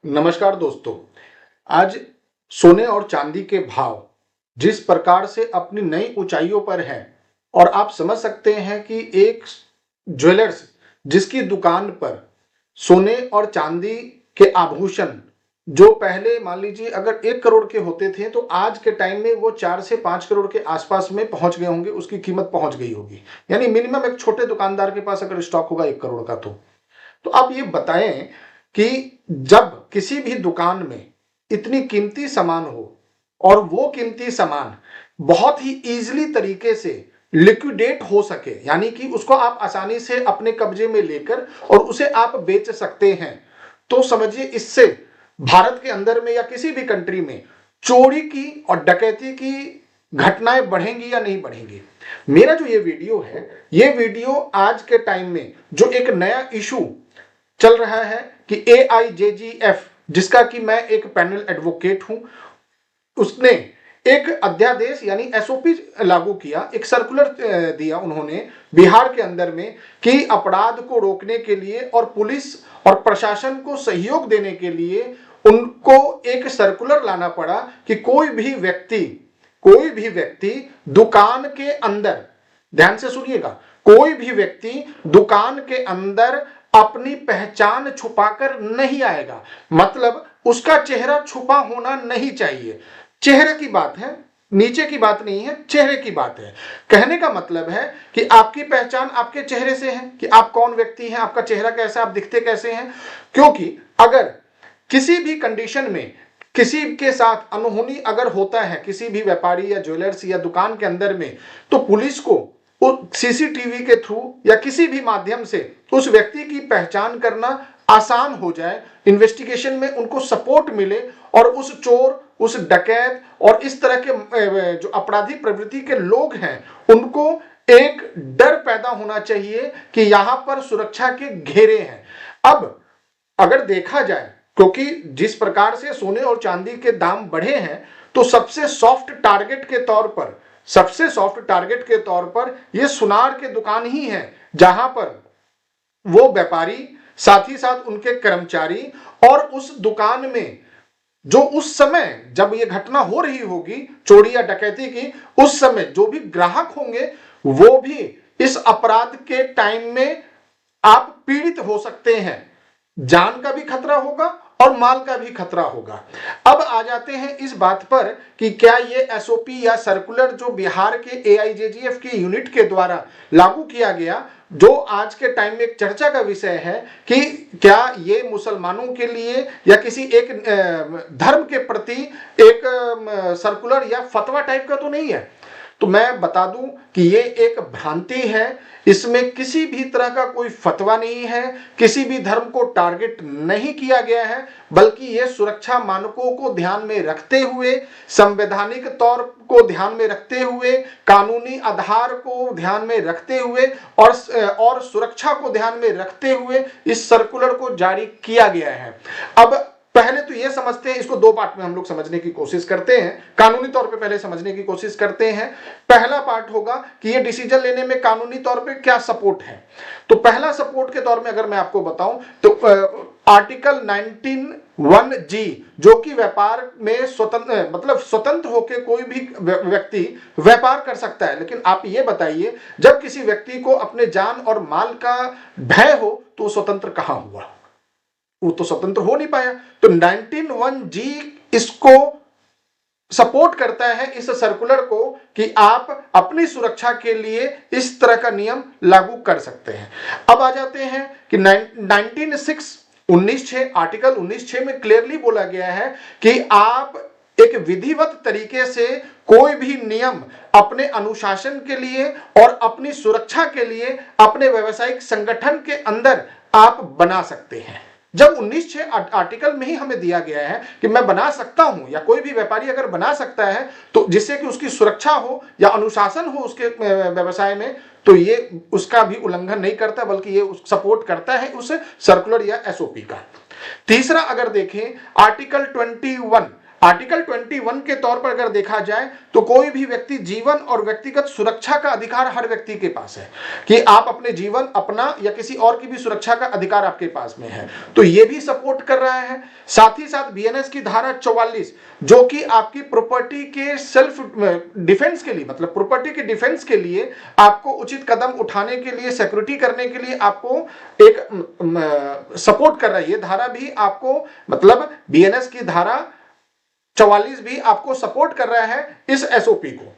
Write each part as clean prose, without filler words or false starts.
नमस्कार दोस्तों। आज सोने और चांदी के भाव जिस प्रकार से अपनी नई ऊंचाइयों पर है और आप समझ सकते हैं कि एक ज्वेलर्स जिसकी दुकान पर सोने और चांदी के आभूषण जो पहले मान लीजिए अगर 1 करोड़ के होते थे तो आज के टाइम में वो 4 से 5 करोड़ के आसपास में पहुंच गए होंगे, उसकी कीमत पहुंच गई होगी। यानी मिनिमम एक छोटे दुकानदार के पास अगर स्टॉक होगा 1 करोड़ का तो आप ये बताएं कि जब किसी भी दुकान में इतनी कीमती सामान हो और वो कीमती सामान बहुत ही इजीली तरीके से लिक्विडेट हो सके, यानी कि उसको आप आसानी से अपने कब्जे में लेकर और उसे आप बेच सकते हैं, तो समझिए इससे भारत के अंदर में या किसी भी कंट्री में चोरी की और डकैती की घटनाएं बढ़ेंगी या नहीं बढ़ेंगी। मेरा जो ये वीडियो है, ये वीडियो आज के टाइम में जो एक नया इशू चल रहा है कि AIJGF, जिसका कि मैं एक पैनल एडवोकेट हूं, उसने एक अध्यादेश यानी SOP लागू किया, एक सर्कुलर दिया उन्होंने बिहार के अंदर में कि अपराध को रोकने के लिए और पुलिस और प्रशासन को सहयोग देने के लिए उनको एक सर्कुलर लाना पड़ा कि कोई भी व्यक्ति दुकान के अंदर, ध्यान से सुनिएगा, कोई भी व्यक्ति दुकान के अंदर अपनी पहचान छुपाकर नहीं आएगा। मतलब उसका चेहरा छुपा होना नहीं चाहिए। चेहरे की बात है, नीचे की बात नहीं है, चेहरे की बात है। कहने का मतलब है कि आपकी पहचान आपके चेहरे से है कि आप कौन व्यक्ति हैं, आपका चेहरा कैसा, आप दिखते कैसे हैं। क्योंकि अगर किसी भी कंडीशन में किसी के साथ अनहोनी अगर होता है, किसी भी व्यापारी या ज्वेलर्स या दुकान के अंदर में, तो पुलिस को CCTV के थ्रू या किसी भी माध्यम से उस व्यक्ति की पहचान करना आसान हो जाए, इन्वेस्टिगेशन में उनको सपोर्ट मिले और उस चोर, उस डकैत और इस तरह के जो आपराधिक प्रवृत्ति के लोग हैं उनको एक डर पैदा होना चाहिए कि यहां पर सुरक्षा के घेरे हैं। अब अगर देखा जाए, क्योंकि जिस प्रकार से सोने और चांदी के दाम बढ़े हैं, तो सबसे सॉफ्ट टारगेट के तौर पर ये सुनार के दुकान ही है, जहां पर वो व्यापारी, साथ ही साथ उनके कर्मचारी और उस दुकान में जो उस समय जब ये घटना हो रही होगी चोरी या डकैती की, उस समय जो भी ग्राहक होंगे वो भी इस अपराध के टाइम में आप पीड़ित हो सकते हैं। जान का भी खतरा होगा और माल का भी खतरा होगा। अब आ जाते हैं इस बात पर कि क्या ये SOP या सर्कुलर जो बिहार के AIJGF की यूनिट के द्वारा लागू किया गया, जो आज के टाइम में एक चर्चा का विषय है कि क्या ये मुसलमानों के लिए या किसी एक धर्म के प्रति एक सर्कुलर या फतवा टाइप का तो नहीं है। तो मैं बता दूं कि ये एक भ्रांति है, इसमें किसी भी तरह का कोई फतवा नहीं है, किसी भी धर्म को टारगेट नहीं किया गया है, बल्कि ये सुरक्षा मानकों को ध्यान में रखते हुए, संवैधानिक तौर को ध्यान में रखते हुए, कानूनी आधार को ध्यान में रखते हुए और सुरक्षा को ध्यान में रखते हुए इस सर्कुलर को जारी किया गया है। अब पहले तो ये समझते हैं, इसको 2 पार्ट में हम लोग समझने की कोशिश करते हैं, कानूनी तौर पे पहले समझने की कोशिश करते हैं। पहला पार्ट होगा कि ये डिसीजन लेने में कानूनी तौर पे क्या सपोर्ट है। तो पहला सपोर्ट के तौर में अगर मैं आपको बताऊं तो आर्टिकल 19(1)(g जो कि व्यापार में स्वतंत्र होकर कोई भी व्यक्ति व्यापार कर सकता है। लेकिन आप ये बताइए, जब किसी व्यक्ति को अपने जान और माल का भय हो तो स्वतंत्र कहां हुआ, वो तो स्वतंत्र हो नहीं पाया। तो 19(1)(g इसको सपोर्ट करता है, इस सर्कुलर को, कि आप अपनी सुरक्षा के लिए इस तरह का नियम लागू कर सकते हैं। अब आ जाते हैं कि 19(6) आर्टिकल 19(6) में क्लियरली बोला गया है कि आप एक विधिवत तरीके से कोई भी नियम अपने अनुशासन के लिए और अपनी सुरक्षा के लिए अपने व्यावसायिक संगठन के अंदर आप बना सकते हैं। जब 19(6) आर्टिकल में ही हमें दिया गया है कि मैं बना सकता हूं या कोई भी व्यापारी अगर बना सकता है तो जिससे कि उसकी सुरक्षा हो या अनुशासन हो उसके व्यवसाय में, तो ये उसका भी उल्लंघन नहीं करता, बल्कि ये सपोर्ट करता है उस सर्कुलर या SOP का। तीसरा अगर देखें आर्टिकल 21 आर्टिकल 21 के तौर पर अगर देखा जाए तो कोई भी व्यक्ति जीवन और व्यक्तिगत सुरक्षा का अधिकार हर व्यक्ति के पास है कि आप अपने जीवन, अपना या किसी और की भी सुरक्षा का अधिकार आपके पास में है, तो ये भी सपोर्ट कर रहा है। साथ ही साथ बीएनएस की धारा 44 जो कि आपकी प्रॉपर्टी के सेल्फ डिफेंस के लिए, मतलब प्रॉपर्टी के डिफेंस के लिए आपको उचित कदम उठाने के लिए, सिक्योरिटी करने के लिए आपको एक सपोर्ट कर रहा है। ये धारा भी आपको, मतलब बीएनएस की धारा 44 भी आपको सपोर्ट कर रहा है इस एसओपी को।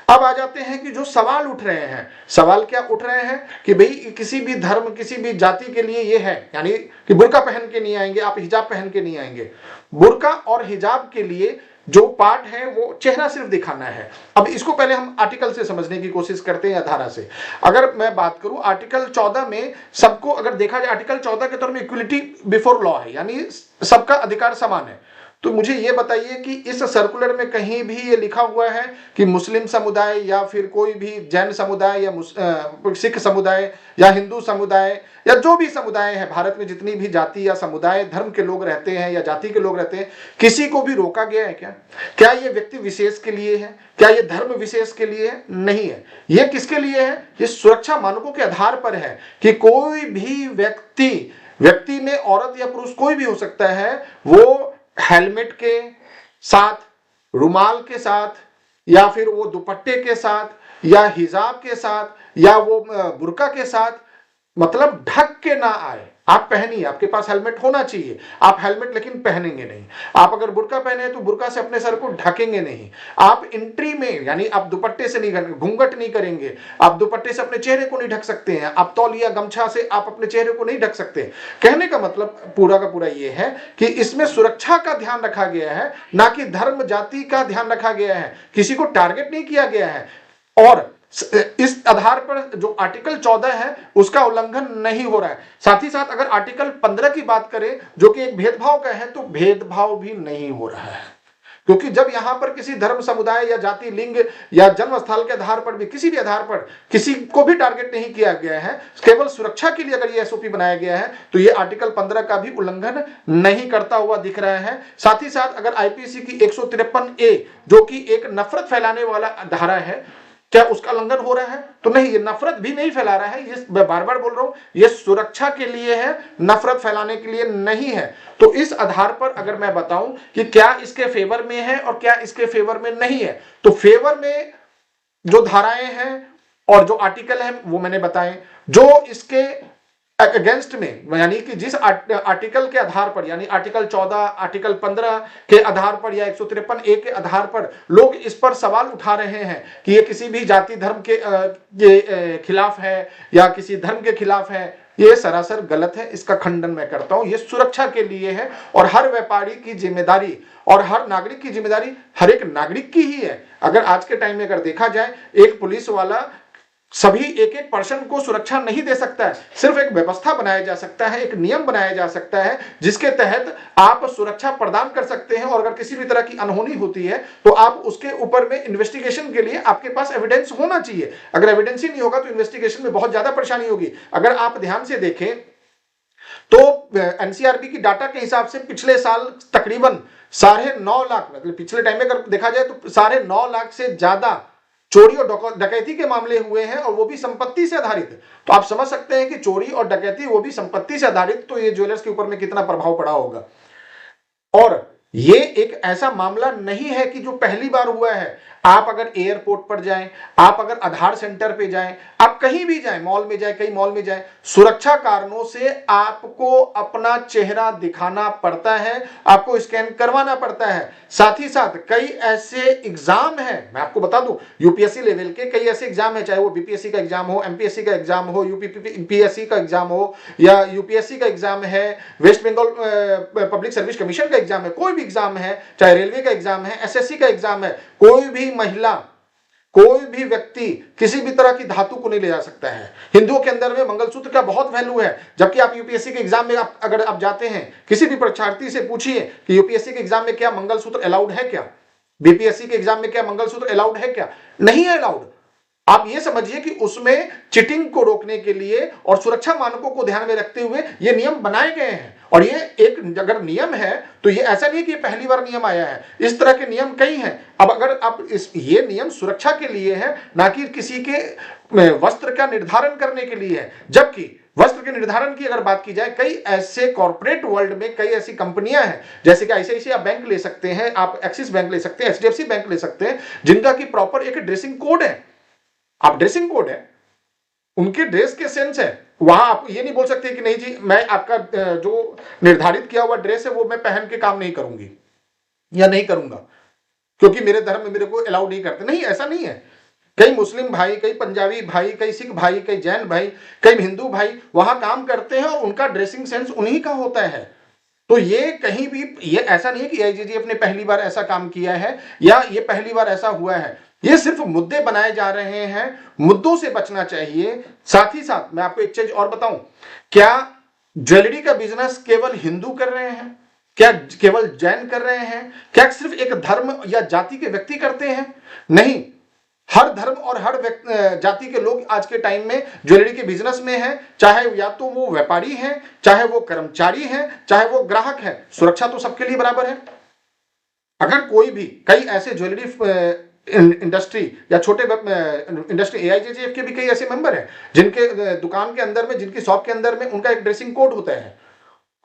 अब आ जाते हैं कि जो सवाल उठ रहे हैं, सवाल क्या उठ रहे हैं कि भाई किसी भी धर्म, किसी भी जाति के लिए ये है, यानी कि बुर्का पहन के नहीं आएंगे आप, हिजाब पहन के नहीं आएंगे। बुर्का और हिजाब के लिए जो पार्ट है वो चेहरा सिर्फ दिखाना है। अब इसको पहले हम आर्टिकल से समझने की कोशिश करते हैं या धारा से। अगर मैं बात करूं आर्टिकल 14 में, सबको अगर देखा जाए आर्टिकल 14 के तौर में इक्वलिटी बिफोर लॉ है, यानी सबका अधिकार समान है। तो मुझे ये बताइए कि इस सर्कुलर में कहीं भी ये लिखा हुआ है कि मुस्लिम समुदाय या फिर कोई भी जैन समुदाय या सिख समुदाय या हिंदू समुदाय या जो भी समुदाय है, भारत में जितनी भी जाति या समुदाय धर्म के लोग रहते हैं या जाति के लोग रहते हैं, किसी को भी रोका गया है क्या? क्या ये व्यक्ति विशेष के लिए है? क्या ये धर्म विशेष के लिए है? नहीं है। ये किसके लिए है? ये सुरक्षा मानकों के आधार पर है कि कोई भी व्यक्ति में, औरत या पुरुष कोई भी हो सकता है, वो हेलमेट के साथ, रुमाल के साथ, या फिर वो दुपट्टे के साथ, या हिजाब के साथ, या वो बुर्का के साथ, मतलब ढक के ना आए। आप पहनिए, आपके पास हेलमेट होना चाहिए, आप हेलमेट लेकिन पहनेंगे नहीं। आप अगर बुर्का पहने तो बुर्का से अपने सर को ढकेंगे नहीं। आप एंट्री में, यानी आप दुपट्टे से नहीं करेंगे, घूंघट नहीं करेंगे, आप दुपट्टे से अपने चेहरे को नहीं ढक सकते हैं, आप तौलिया गमछा से आप अपने चेहरे को नहीं ढक सकते। कहने का मतलब पूरा का पूरा ये है कि इसमें सुरक्षा का ध्यान रखा गया है, ना कि धर्म जाति का ध्यान रखा गया है। किसी को टारगेट नहीं किया गया है और इस आधार पर जो आर्टिकल 14 है उसका उल्लंघन नहीं हो रहा है। साथ ही साथ अगर आर्टिकल 15 की बात करें जो कि एक भेदभाव का है, तो भेदभाव भी नहीं हो रहा है, क्योंकि जब यहां पर किसी धर्म, समुदाय या जाति, लिंग या जन्म स्थल के आधार पर भी, किसी भी आधार पर किसी को भी टारगेट नहीं किया गया है, केवल सुरक्षा के लिए अगर ये एसओपी बनाया गया है, तो ये आर्टिकल 15 का भी उल्लंघन नहीं करता हुआ दिख रहा है। साथ ही साथ अगर आईपीसी की 153A जो कि एक नफरत फैलाने वाला धारा है, क्या उसका उल्लंघन हो रहा है? तो नहीं, ये नफरत भी नहीं फैला रहा है। ये मैं बार बार बोल रहा हूं, ये सुरक्षा के लिए है, नफरत फैलाने के लिए नहीं है। तो इस आधार पर अगर मैं बताऊं कि क्या इसके फेवर में है और क्या इसके फेवर में नहीं है, तो फेवर में जो धाराएं हैं और जो आर्टिकल है वो मैंने बताए। जो इसके अगेंस्ट में, यानी कि जिस आर्टिकल के आधार पर, यानी आर्टिकल 14, आर्टिकल 15 के आधार पर या 153A के आधार पर लोग इस पर सवाल उठा रहे हैं कि ये किसी भी जाति धर्म के खिलाफ है या किसी धर्म के खिलाफ है, ये सरासर गलत है। इसका खंडन मैं करता हूं। ये सुरक्षा के लिए है और हर व्यापारी की जिम्मेदारी और हर नागरिक की जिम्मेदारी हर एक नागरिक की ही है। अगर आज के टाइम में अगर देखा जाए, एक पुलिस वाला सभी एक एक पर्सन को सुरक्षा नहीं दे सकता है। सिर्फ एक व्यवस्था बनाया जा सकता है, एक नियम बनाया जा सकता है जिसके तहत आप सुरक्षा प्रदान कर सकते हैं। और अगर किसी भी तरह की अनहोनी होती है तो आप उसके ऊपर में इन्वेस्टिगेशन के लिए आपके पास एविडेंस होना चाहिए। अगर एविडेंस ही नहीं होगा तो इन्वेस्टिगेशन में बहुत ज्यादा परेशानी होगी। अगर आप ध्यान से देखें तो एनसीआरबी की डाटा के हिसाब से पिछले साल तकरीबन 9.5 लाख, मतलब पिछले टाइम में अगर देखा जाए तो 9.5 लाख से ज्यादा चोरी और डकैती के मामले हुए हैं, और वो भी संपत्ति से आधारित। तो आप समझ सकते हैं कि चोरी और डकैती, वो भी संपत्ति से आधारित, तो ये ज्वेलर्स के ऊपर में कितना प्रभाव पड़ा होगा। और ये एक ऐसा मामला नहीं है कि जो पहली बार हुआ है। आप अगर एयरपोर्ट पर जाएं, आप अगर आधार सेंटर पे जाएं, आप कहीं भी जाएं, मॉल में जाएं, कई मॉल में जाएं, सुरक्षा कारणों से आपको अपना चेहरा दिखाना पड़ता है, आपको स्कैन करवाना पड़ता है। साथ ही साथ कई ऐसे एग्जाम हैं, मैं आपको बता दूं, यूपीएससी लेवल के कई ऐसे एग्जाम है, चाहे वो बीपीएससी का एग्जाम हो, एमपीएससी का एग्जाम हो, यूपीएससी का एग्जाम हो, या यूपीएससी का एग्जाम है, वेस्ट बंगाल पब्लिक सर्विस कमीशन का एग्जाम है, कोई भी एग्जाम है, चाहे रेलवे का एग्जाम है, एसएससी का एग्जाम है, कोई भी महिला, कोई भी व्यक्ति किसी भी तरह की धातु को नहीं ले जा सकता है। हिंदुओं के अंदर में मंगलसूत्र का बहुत वैल्यू है, जबकि आप यूपीएससी के एग्जाम में अगर आप जाते हैं, किसी भी परीक्षार्थी से पूछिए कि यूपीएससी के एग्जाम में क्या मंगलसूत्र अलाउड है क्या, बीपीएससी के एग्जाम में क्या मंगलसूत्र अलाउड है क्या, नहीं है अलाउड। आप ये समझिए कि उसमें चिटिंग को रोकने के लिए और सुरक्षा मानकों को ध्यान में रखते हुए ये नियम बनाए गए हैं। और ये एक अगर नियम है तो ये ऐसा नहीं कि ये पहली बार नियम आया है, इस तरह के नियम कई हैं। अब अगर आप ये नियम सुरक्षा के लिए है, ना कि किसी के वस्त्र का निर्धारण करने के लिए है। जबकि वस्त्र के निर्धारण की अगर बात की जाए, कई ऐसे कॉर्पोरेट वर्ल्ड में कई ऐसी कंपनियां हैं, जैसे कि आईसीआईसीआई बैंक ले सकते हैं, आप एक्सिस बैंक ले सकते हैं, एचडीएफसी बैंक ले सकते हैं, जिनका की प्रॉपर एक ड्रेसिंग कोड है। आप ड्रेसिंग कोड है, उनके ड्रेस के सेंस है। वहां आप ये नहीं बोल सकते कि नहीं जी मैं आपका जो निर्धारित किया हुआ ड्रेस है वो मैं पहन के काम नहीं करूंगी या नहीं करूंगा क्योंकि मेरे धर्म में मेरे को अलाउ नहीं करते। नहीं, ऐसा नहीं है। कई मुस्लिम भाई, कई पंजाबी भाई, कई सिख भाई, कई जैन भाई, कई हिंदू भाई वहां काम करते हैं और उनका ड्रेसिंग सेंस उन्हीं का होता है। तो ये कहीं भी ये ऐसा नहीं है कि आईजीजीएफ ने पहली बार ऐसा काम किया है या ये पहली बार ऐसा हुआ है। ये सिर्फ मुद्दे बनाए जा रहे हैं, मुद्दों से बचना चाहिए। साथ ही साथ मैं आपको एक चीज और बताऊं, क्या ज्वेलरी का बिजनेस केवल हिंदू कर रहे हैं? क्या केवल जैन कर रहे हैं? क्या सिर्फ एक धर्म या जाति के व्यक्ति करते हैं? नहीं, हर धर्म और हर जाति के लोग आज के टाइम में ज्वेलरी के बिजनेस में हैं। चाहे या तो वो व्यापारी हैं, चाहे वो कर्मचारी हैं, चाहे वो ग्राहक हैं, सुरक्षा तो सबके लिए बराबर है। अगर कोई भी कई ऐसे ज्वेलरी इंडस्ट्री या छोटे इंडस्ट्री, एआईजीजीएफ के भी कई ऐसे मेंबर हैं जिनके दुकान के अंदर में, जिनकी शॉप के अंदर में उनका एक ड्रेसिंग कोड होता है।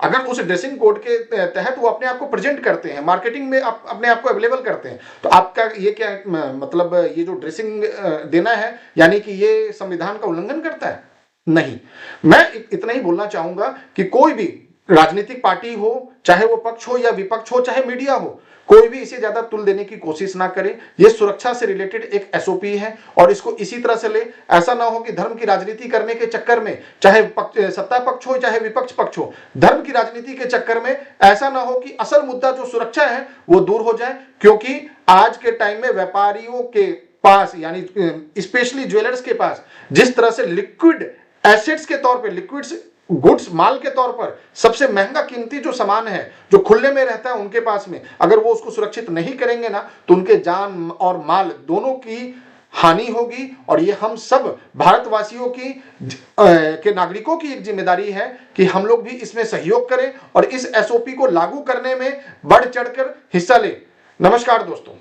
अगर उस ड्रेसिंग कोड के तहत वो अपने आप को प्रेजेंट करते हैं, मार्केटिंग में अपने आप को अवेलेबल करते हैं, तो आपका ये क्या मतलब ये जो ड्रेसिंग देना है यानी कि ये संविधान का उल्लंघन करता है? नहीं। मैं इतना ही बोलना चाहूंगा कि कोई भी राजनीतिक पार्टी हो, चाहे वो पक्ष हो या विपक्ष हो, चाहे मीडिया हो, कोई भी इसे ज्यादा तुल देने की कोशिश ना करे। ये सुरक्षा से रिलेटेड एक एसओपी है और इसको इसी तरह से ले। ऐसा ना हो कि धर्म की राजनीति करने के चक्कर में, चाहे सत्ता पक्ष हो चाहे विपक्ष पक्ष हो, धर्म की राजनीति के चक्कर में ऐसा ना हो कि असल मुद्दा जो सुरक्षा है वो दूर हो जाए। क्योंकि आज के टाइम में व्यापारियों के पास यानी स्पेशली ज्वेलर्स के पास जिस तरह से लिक्विड एसेट्स के तौर पे, लिक्विड्स गुड्स माल के तौर पर सबसे महंगा कीमती जो सामान है जो खुले में रहता है उनके पास में, अगर वो उसको सुरक्षित नहीं करेंगे ना तो उनके जान और माल दोनों की हानि होगी। और ये हम सब भारतवासियों की के नागरिकों की एक जिम्मेदारी है कि हम लोग भी इसमें सहयोग करें और इस एसओपी को लागू करने में बढ़ चढ़कर हिस्सा लें। नमस्कार दोस्तों।